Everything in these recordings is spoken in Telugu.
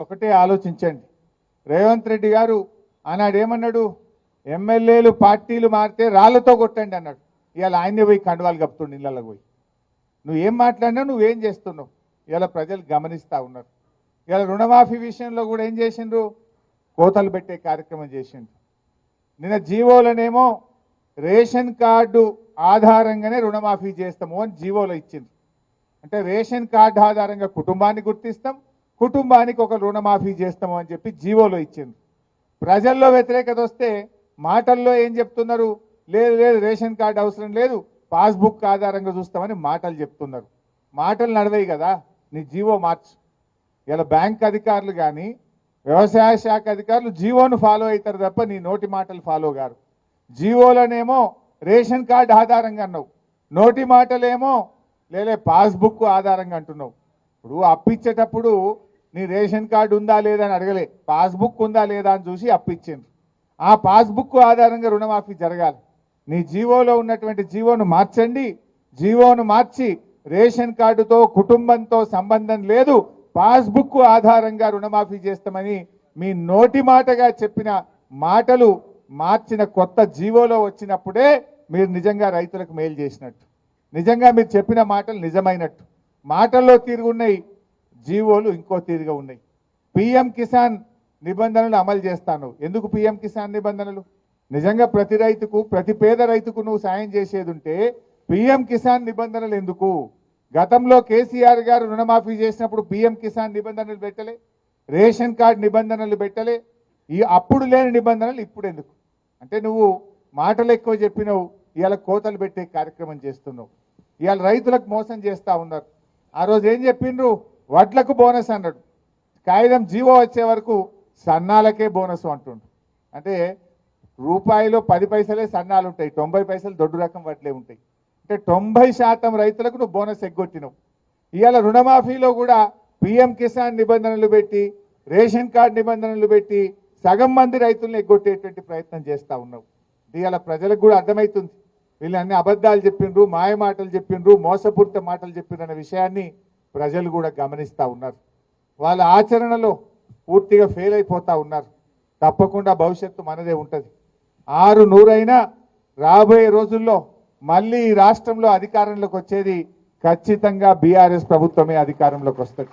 ఒకటే ఆలోచించండి. రేవంత్ రెడ్డి గారు ఆనాడు ఏమన్నాడు? ఎమ్మెల్యేలు పార్టీలు మారితే రాళ్లతో కొట్టండి అన్నాడు. ఇవాళ ఆయనే పోయి కండువాలు కప్పుతుండు ఇళ్ళకి పోయి. నువ్వేం మాట్లాడినా నువ్వేం చేస్తున్నావు ఇలా ప్రజలు గమనిస్తూ ఉన్నారు. ఇలా రుణమాఫీ విషయంలో కూడా ఏం చేసిండ్రు? కోతలు పెట్టే కార్యక్రమం చేసిండ్రు. నిన్న జీవోలనేమో రేషన్ కార్డు ఆధారంగానే రుణమాఫీ చేస్తాము అని జీవోలో ఇచ్చిండ్రు. అంటే రేషన్ కార్డు ఆధారంగా కుటుంబాన్ని గుర్తిస్తాం, కుటుంబానికి ఒక రుణమాఫీ చేస్తాము అని చెప్పి జీవోలో ఇచ్చిండ్రు. ప్రజల్లో వ్యతిరేకత వస్తే మాటల్లో ఏం చెప్తున్నారు? లేదు లేదు రేషన్ కార్డు అవసరం లేదు, పాస్బుక్ ఆధారంగా చూస్తామని మాటలు చెప్తున్నారు. మాటలు నడవయి కదా, నీ జీవో మార్చు. ఇలా బ్యాంక్ అధికారులు కానీ వ్యవసాయ శాఖ అధికారులు జీవోను ఫాలో అవుతారు తప్ప నీ నోటి మాటలు ఫాలో కారు. జీవోలనేమో రేషన్ కార్డు ఆధారంగా అన్నావు, నోటి మాటలేమో లేలే పాస్బుక్ ఆధారంగా అంటున్నావు. ఇప్పుడు అప్పిచ్చేటప్పుడు నీ రేషన్ కార్డు ఉందా లేదా అని అడగలే, పాస్బుక్ ఉందా లేదా అని చూసి అప్పిచ్చిండ్రు. ఆ పాస్బుక్ ఆధారంగా రుణమాఫీ జరగాలి. నీ జీవోలో ఉన్నటువంటి జీవోను మార్చండి. జీవోను మార్చి రేషన్ కార్డుతో కుటుంబంతో సంబంధం లేదు, పాస్బుక్ ఆధారంగా రుణమాఫీ చేస్తామని మీ నోటి మాటగా చెప్పిన మాటలు మార్చిన కొత్త జీవోలో వచ్చినప్పుడే మీరు నిజంగా రైతులకు మేలు చేసినట్టు, నిజంగా మీరు చెప్పిన మాటలు నిజమైనట్టు. మాటల్లో తీరుగున్నాయి, జీవోలు ఇంకో తీరుగా ఉన్నాయి. పిఎం కిసాన్ నిబంధనలు అమలు చేస్తాను. ఎందుకు పిఎం కిసాన్ నిబంధనలు? నిజంగా ప్రతి రైతుకు, ప్రతి పేద రైతుకు నువ్వు సాయం చేసేది ఉంటే పిఎం కిసాన్ నిబంధనలు ఎందుకు? గతంలో కేసీఆర్ గారు రుణమాఫీ చేసినప్పుడు పిఎం కిసాన్ నిబంధనలు పెట్టలే, రేషన్ కార్డు నిబంధనలు పెట్టలే. ఈ అప్పుడు లేని నిబంధనలు ఇప్పుడు ఎందుకు? అంటే నువ్వు మాటలు ఎక్కువ చెప్పినావు, ఇవాళ కోతలు పెట్టే కార్యక్రమం చేస్తున్నావు. ఇవాళ రైతులకు మోసం చేస్తూ ఉన్నారు. ఆ రోజు ఏం చెప్పిండ్రు? వడ్లకు బోనస్ అన్నాడు. కాగితం జీవో వచ్చే వరకు సన్నాలకే బోనస్ అంటుండు. అంటే రూపాయిలో 10 పైసలే సన్నాలు ఉంటాయి, 90 పైసలు దొడ్డు రకం వడ్లే ఉంటాయి. అంటే 90% రైతులకు నువ్వు బోనస్ ఎగ్గొట్టినావు. ఇవాళ రుణమాఫీలో కూడా పిఎం కిసాన్ నిబంధనలు పెట్టి, రేషన్ కార్డు నిబంధనలు పెట్టి సగం మంది రైతులను ఎగ్గొట్టేటువంటి ప్రయత్నం చేస్తూ ఉన్నావు. ఇవాళ ప్రజలకు కూడా అర్థమవుతుంది, వీళ్ళు అన్ని అబద్ధాలు చెప్పిండ్రు, మాయ మాటలు చెప్పిండ్రు, మోసపూరిత మాటలు చెప్పిండ్రు అనే విషయాన్ని ప్రజలు కూడా గమనిస్తూ ఉన్నారు. వాళ్ళ ఆచరణలో పూర్తిగా ఫెయిల్ అయిపోతూ ఉన్నారు. తప్పకుండా భవిష్యత్తు మనదే ఉంటుంది. 600 రాబోయే రోజుల్లో మళ్ళీ ఈ రాష్ట్రంలో అధికారంలోకి వచ్చేది ఖచ్చితంగా బీఆర్ఎస్ ప్రభుత్వమే అధికారంలోకి వస్తుంది.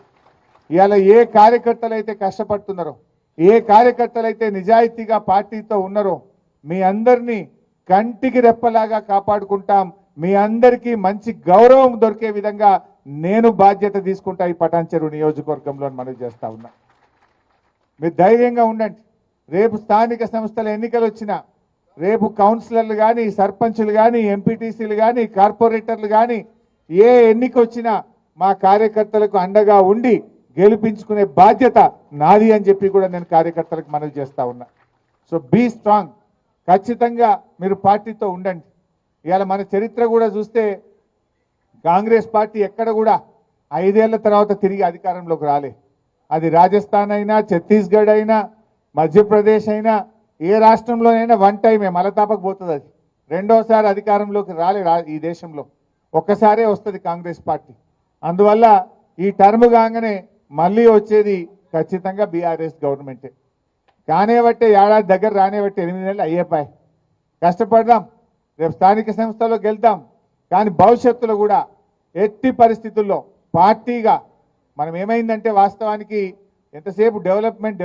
ఇవాళ ఏ కార్యకర్తలు అయితే కష్టపడుతున్నారో, ఏ కార్యకర్తలు అయితే నిజాయితీగా పార్టీతో ఉన్నారో మీ అందరినీ కంటికి రెప్పలాగా కాపాడుకుంటాం. మీ అందరికీ మంచి గౌరవం దొరికే విధంగా నేను బాధ్యత తీసుకుంటా ఈ పటాన్చెరు నియోజకవర్గంలో మనవి చేస్తా ఉన్నా. మీరు ధైర్యంగా ఉండండి. రేపు స్థానిక సంస్థల ఎన్నికలు వచ్చినా, రేపు కౌన్సిలర్లు కానీ, సర్పంచులు కానీ, ఎంపీటీసీలు కానీ, కార్పొరేటర్లు కానీ ఏ ఎన్నిక వచ్చినా మా కార్యకర్తలకు అండగా ఉండి గెలిపించుకునే బాధ్యత నాది అని చెప్పి కూడా నేను కార్యకర్తలకు మనవి చేస్తా ఉన్నా. So be strong. ఖచ్చితంగా మీరు పార్టీతో ఉండండి. ఇవాళ మన చరిత్ర కూడా చూస్తే కాంగ్రెస్ పార్టీ ఎక్కడ కూడా 5 ఏళ్ల తర్వాత తిరిగి అధికారంలోకి రాలే. అది రాజస్థాన్ అయినా, ఛత్తీస్గఢ్ అయినా, మధ్యప్రదేశ్ అయినా, ఏ రాష్ట్రంలోనైనా వన్ టైమే మలతాపకు పోతుంది. అది రెండోసారి అధికారంలోకి రాలే ఈ దేశంలో, ఒక్కసారే వస్తుంది కాంగ్రెస్ పార్టీ. అందువల్ల ఈ టర్మ్ కాగానే మళ్ళీ వచ్చేది ఖచ్చితంగా బీఆర్ఎస్ గవర్నమెంటే. కానేబట్టే ఏడాది దగ్గర రానేబట్టే 8 నెలలు అయ్యేపాయి. కష్టపడదాం, రేపు స్థానిక సంస్థలోకి వెళ్తాం. కానీ భవిష్యత్తులో కూడా ఎట్టి పరిస్థితుల్లో పార్టీగా మనం ఏమైందంటే వాస్తవానికి ఎంతసేపు డెవలప్మెంట్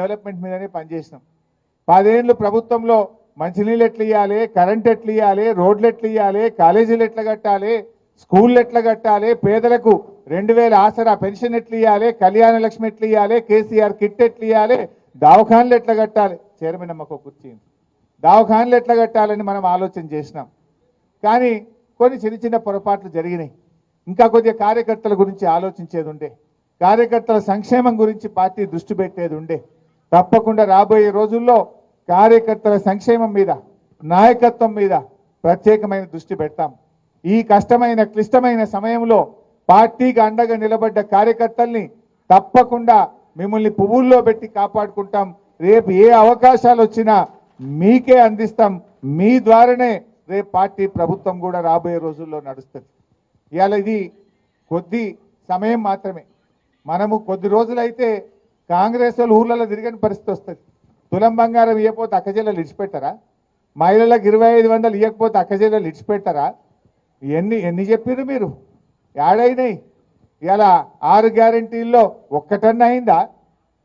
మీదనే పనిచేసినాం. 10 ఏళ్ళు ప్రభుత్వంలో మంచినీళ్ళు ఎట్లా ఇవ్వాలి, కరెంట్ ఎట్లా ఇవ్వాలి, రోడ్లు ఎట్లా ఇవ్వాలి, కాలేజీలు ఎట్లా కట్టాలి, స్కూళ్ళు ఎట్లా కట్టాలి, పేదలకు 2000 ఆసరా పెన్షన్ ఎట్లా ఇవ్వాలి, కళ్యాణ లక్ష్మి ఎట్లా ఇవ్వాలి, కేసీఆర్ కిట్ ఎట్లా ఇవ్వాలి, దవాఖాన్లు ఎట్లా కట్టాలి, చైర్మన్ అమ్మకు కూర్చి దవాఖాన్లు ఎట్లా కట్టాలని మనం ఆలోచన చేసినాం. కానీ కొన్ని చిన్న పొరపాట్లు జరిగినాయి. ఇంకా కొద్దిగా కార్యకర్తల గురించి ఆలోచించేది ఉండే, కార్యకర్తల సంక్షేమం గురించి పార్టీ దృష్టి పెట్టేది ఉండే. తప్పకుండా రాబోయే రోజుల్లో కార్యకర్తల సంక్షేమం మీద, నాయకత్వం మీద ప్రత్యేకమైన దృష్టి పెడతాం. ఈ కష్టమైన క్లిష్టమైన సమయంలో పార్టీకి అండగా నిలబడ్డ కార్యకర్తల్ని తప్పకుండా మిమ్మల్ని పువ్వుల్లో పెట్టి కాపాడుకుంటాం. రేపు ఏ అవకాశాలు వచ్చినా మీకే అందిస్తాం. మీ ద్వారానే రేపు పార్టీ ప్రభుత్వం కూడా రాబోయే రోజుల్లో నడుస్తుంది. ఇవాళ ఇది కొద్ది సమయం మాత్రమే. మనము కొద్ది రోజులైతే కాంగ్రెస్ వాళ్ళు ఊర్లలో తిరిగని పరిస్థితి వస్తుంది. తులం బంగారం ఇవ్వకపోతే అక్కజేళ్ళలు ఇడిచిపెట్టారా? మహిళలకు 2500 ఇవ్వకపోతే అక్కజేళ్ళలు ఇడిచిపెట్టారా? ఎన్ని చెప్పారు మీరు? ఏడైనాయి ఇలా 6 గ్యారంటీల్లో ఒక్కటన్నా అయిందా?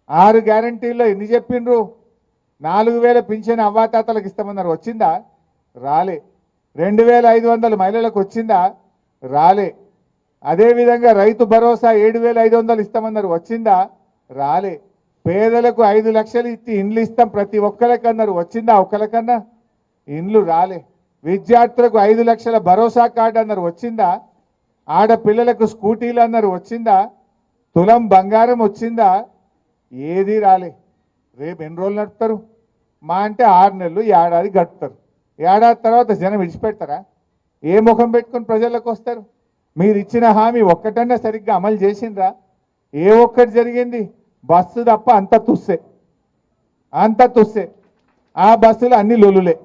6 గ్యారంటీల్లో ఎన్ని చెప్పిండ్రు? 4000 పింఛన్ అవ్వాతాతలకు ఇస్తామన్నారు, వచ్చిందా? రాలే. 2500 మహిళలకు వచ్చిందా? రాలే. అదేవిధంగా రైతు భరోసా 7500 ఇస్తామన్నారు, వచ్చిందా? రాలే. పేదలకు 5 లక్షలు ఇచ్చి ఇండ్లు ఇస్తాం ప్రతి ఒక్కరికన్నారు, వచ్చిందా? ఒక్కరికన్నా ఇండ్లు రాలే. విద్యార్థులకు 5 లక్షల భరోసా కార్డు అన్నారు, వచ్చిందా? ఆడపిల్లలకు స్కూటీలు అన్నారు, వచ్చిందా? తులం బంగారం వచ్చిందా? ఏది రాలే. రేపు ఎన్ని రోజులు నడుపుతారు? మా అంటే 6 నెలలు, ఏడాది గడుపుతారు. ఏడాది తర్వాత జనం విడిచిపెడతారా? ఏ ముఖం పెట్టుకొని ప్రజలకు వస్తారు? మీరు ఇచ్చిన హామీ ఒక్కటన్నా సరిగ్గా అమలు చేసిండ్రా? ఏ ఒక్కటి జరిగింది? బస్సు తప్ప అంత తుస్సే. ఆ బస్సులు అన్ని లొలులే.